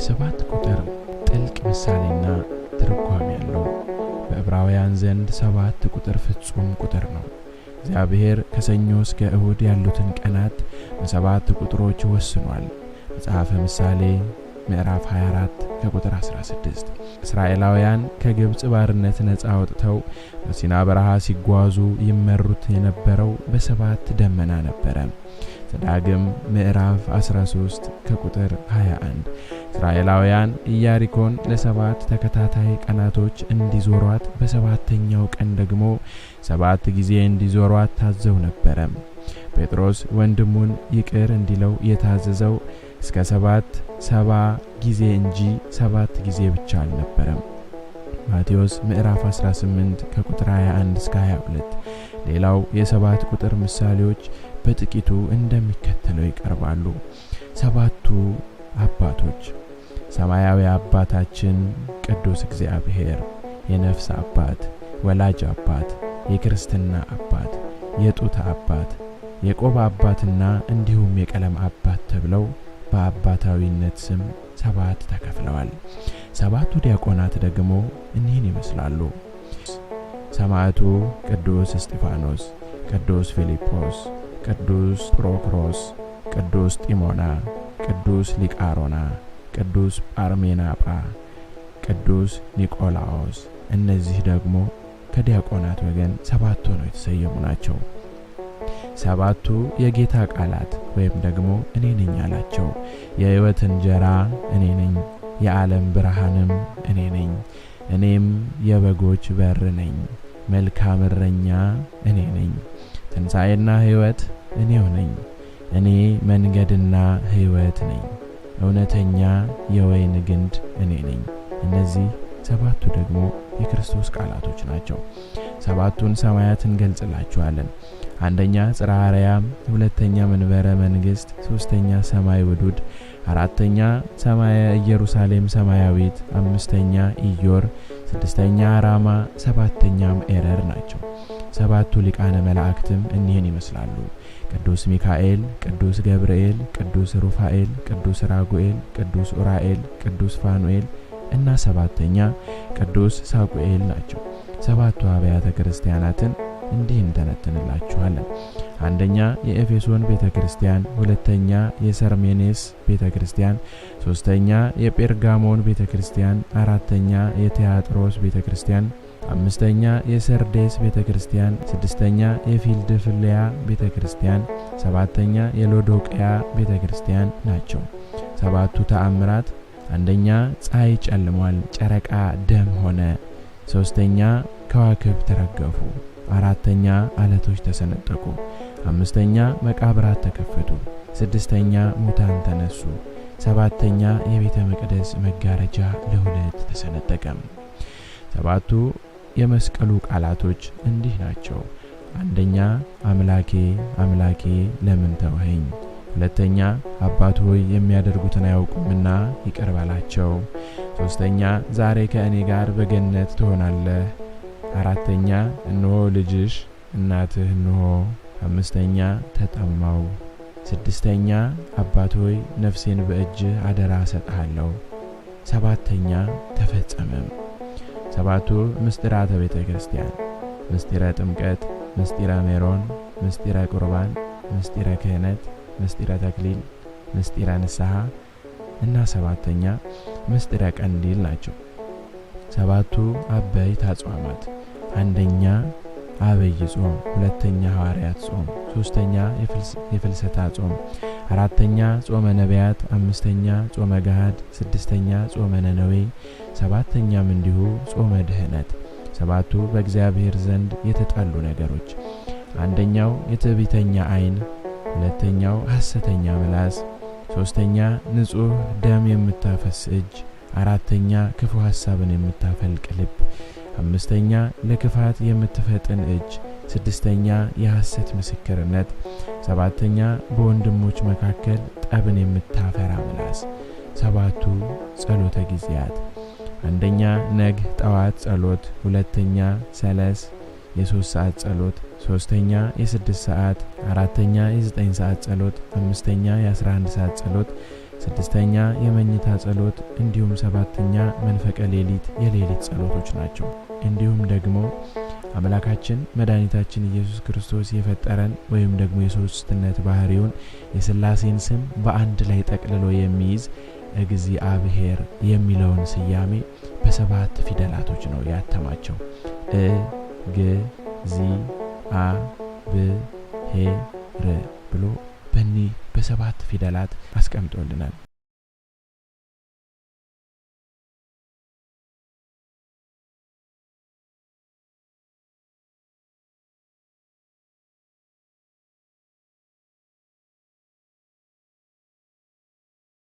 የሰባት ቁጥር ጥልቅ ምሳሌና ትርጓሜ ያለው። በዕብራውያን ዘንድ 7 ቁጥር ፍጹም ቁጥር ነው። እግዚአብሔር ከሰኞ እስከ እሁድ ያሉትን ቀናት በ7 ቁጥሮች ወስኗል። መጽሐፈ ምሳሌ ምዕራፍ 24 ከቁጥር 16። እስራኤላውያን ከግብጽ ባርነት ነፃ ወጥተው በሲና በረሃ ሲጓዙ ይመሩት የነበረው በ7 ደመና ነበረ። ዘዳግም ምዕራፍ 13 ከቁጥር 21። እስራኤላውያን ኢያሪኮን ለ7 ተከታታይ ቀናቶች እንዲዞሯት በሰባተኛው ቀን ደግሞ 7 ጊዜ እንዲዞሯት ታዘው ነበረ። ጴጥሮስ ወንድሙን ይቅር እንዲለው የታዘዘው እስከ 70 ጊዜ እንጂ 7 ጊዜ ብቻ አልነበረም። ማቴዎስ ምዕራፍ 18 ከቁጥር 21 እስከ 22። ሌላው የ7 ቁጥር ምሳሌዎች በጥቂቱ እንደሚከተለው ይቀርባሉ። 7ቱ አባቶች። ሰማያዊ አባታችን ቅዱስ እግዚአብሔር የነፍስ አባት፣ ወላጅ አባት፣ የክርስትና አባት፣ የጡት አባት፣ የቆብ አባትና እንዲሁም የቀለም አባት ተብለው በአባታዊነት ስም 7 ተከፍለዋል። 7ቱ ዲያቆናት ደግሞ እኒህን ይመስላሉ። ሰማዕቱ ቅዱስ እስጢፋኖስ፣ ቅዱስ ፊልጶስ፣ ቅዱስ ጵሮክሮስ፣ ቅዱስ ጢሞና፣ ቅዱስ ሊቃሮና፣ ቅዱስ ጳርሜናጳ፣ ቅዱስ ኒቆላዎስ። እነዚህ ደግሞ ከዲያቆናት ወገን 7 ሆነው የተሰየሙ ናቸው። 7ቱ የጌታ ቃላት ወይም ደግሞ እኔ ነኝ አላቸው። የሕይወት እንጀራ እኔ ነኝ፣ የዓለም ብርሃንም እኔ ነኝ፣ እኔም የበጎች በር ነኝ፣ መልካም እረኛ እኔ ነኝ፣ ትንሣኤና ሕይወት እኔው ነኝ፣ እኔ መንገድና ሕይወት ነኝ፣ እውነተኛ የወይን ግንድ እኔ ነኝ። እነዚህ 7ቱ ደግሞ የክርስቶስ ቃላቶች ናቸው። 7ቱን ሰማያት እንገልጽላችኋለን። አንደኛ ጽርሐ አርያም፣ ሁለተኛ መንበረ መንግስት፣ ሶስተኛ ሰማይ ውዱድ፣ አራተኛ ሰማየ ኢየሩሳሌም ሰማያዊት፣ አምስተኛ ኢዮር፣ ስድስተኛ ራማ፣ ሰባተኛም ኤረር ናቸው። 7ቱ ሊቃነ መላእክትም እኒህን ይመስላሉ። ቅዱስ ሚካኤል፣ ቅዱስ ገብርኤል፣ ቅዱስ ሩፋኤል፣ ቅዱስ ራጉኤል፣ ቅዱስ ኡራኤል፣ ቅዱስ ፋኑኤል እና 7ኛ ቅዱስ ሳቁኤል ናቸው። 7ቱ አብያተ ክርስቲያናትን እንዲህ እንተነትንላችኋለን። አንደኛ የኤፌሶን ቤተክርስቲያን፣ ሁለተኛ የሰርሜኔስ ቤተክርስቲያን፣ ሶስተኛ የጴርጋሞን ቤተክርስቲያን፣ አራተኛ የቲያጥሮስ ቤተክርስቲያን፣ አምስተኛ የሰርዴስ ቤተክርስቲያን፣ ስድስተኛ የፊልድልፊያ ቤተክርስቲያን፣ ሰባተኛ የሎዶቅያ ቤተክርስቲያን ናቸው። 7ቱ ተአምራት አንደኛ ፀሐይ ጨልሟል፣ ጨረቃ ደም ሆነ፣ ሶስተኛ ከዋክብት ረገፉ፣ አራተኛ አለቶች ተሰነጠቁ፣ አምስተኛ መቃብራት ተከፈቱ፣ ስድስተኛ ሙታን ተነሱ፣ ሰባተኛ የቤተ መቅደስ መጋረጃ ለ2 ተሰነጠቀ። 7ቱ የመስቀሉ ቃላቶች እንዲህ ናቸው። አንደኛ አምላኬ አምላኬ ለምን ተውኸኝ፣ ሁለተኛ አባት ሆይ የሚያደርጉትን አያውቁምና ይቅር በላቸው፣ ሶስተኛ ዛሬ ከእኔ ጋር በገነት ትሆናለህ፣ አራተኛ እነሆ ልጅሽ እናትህ እንሆ፣ አምስተኛ ተጠማው፣ ስድስተኛ አባት ሆይ ነፍሴን በእጅህ አደራ ሰጥሃለሁ፣ ሰባተኛ ተፈጸመ። 7ቱ ምስጢራተ ቤተ ክርስቲያን ምስጢረ ጥምቀት፣ ምስጢረ ሜሮን፣ ምስጢረ ቁርባን፣ ምስጢረ ክህነት፣ ምስጢረ ተክሊል፣ ምስጢረ ንስሐ እና 7ኛ ምስጢረ ቀንዲል ናቸው። 7ቱ አበይት አጽዋማት አንደኛ አብይ ጾም፣ ሁለተኛ ሐዋርያት ጾም፣ ሶስተኛ የፍልሰታ ጾም፣ አራተኛ ጾመ ነቢያት፣ አምስተኛ ጾመ ገሃድ፣ ስድስተኛ ጾመ ነነዌ፣ ሰባተኛም እንዲሁ ጾመ ድህነት። 7ቱ በእግዚአብሔር ዘንድ የተጣሉ ነገሮች አንደኛው የትዕቢተኛ ዓይን፣ ሁለተኛው ሐሰተኛ ምላስ፣ ሶስተኛ ንጹህ ደም የምታፈስ እጅ፣ አራተኛ ክፉ ሐሳብን የምታፈልቅ ልብ፣ አምስተኛ ለክፋት የምትፈጥን እጅ፣ ስድስተኛ የሐሰት ምስክርነት፣ ሰባተኛ በወንድሞች መካከል ጠብን የምታፈራ ምላስ። 7ቱ ጸሎተ ጊዜያት አንደኛ ነግ ጠዋት ጸሎት፣ ሁለተኛ ሰለስ የ3 ሰዓት ጸሎት፣ ሶስተኛ የ6 ሰዓት፣ አራተኛ የ9 ሰዓት ጸሎት፣ አምስተኛ የ11 ሰዓት ጸሎት፣ ስድስተኛ የመኝታ ጸሎት፣ እንዲሁም ሰባተኛ መንፈቀ ሌሊት የሌሊት ጸሎቶች ናቸው። እንዲሁም ደግሞ አምላካችን መድኃኒታችን ኢየሱስ ክርስቶስ የፈጠረን ወይም ደግሞ የሶስትነት ባህሪውን የሥላሴን ስም በአንድ ላይ ጠቅልሎ የሚይዝ እግዚአብሔር የሚለውን ስያሜ በሰባት ፊደላቶች ነው ያተማቸው። ግ ዚ አ ብ ሄ ር ብሎ በእኒህ በሰባት ፊደላት አስቀምጦልናል።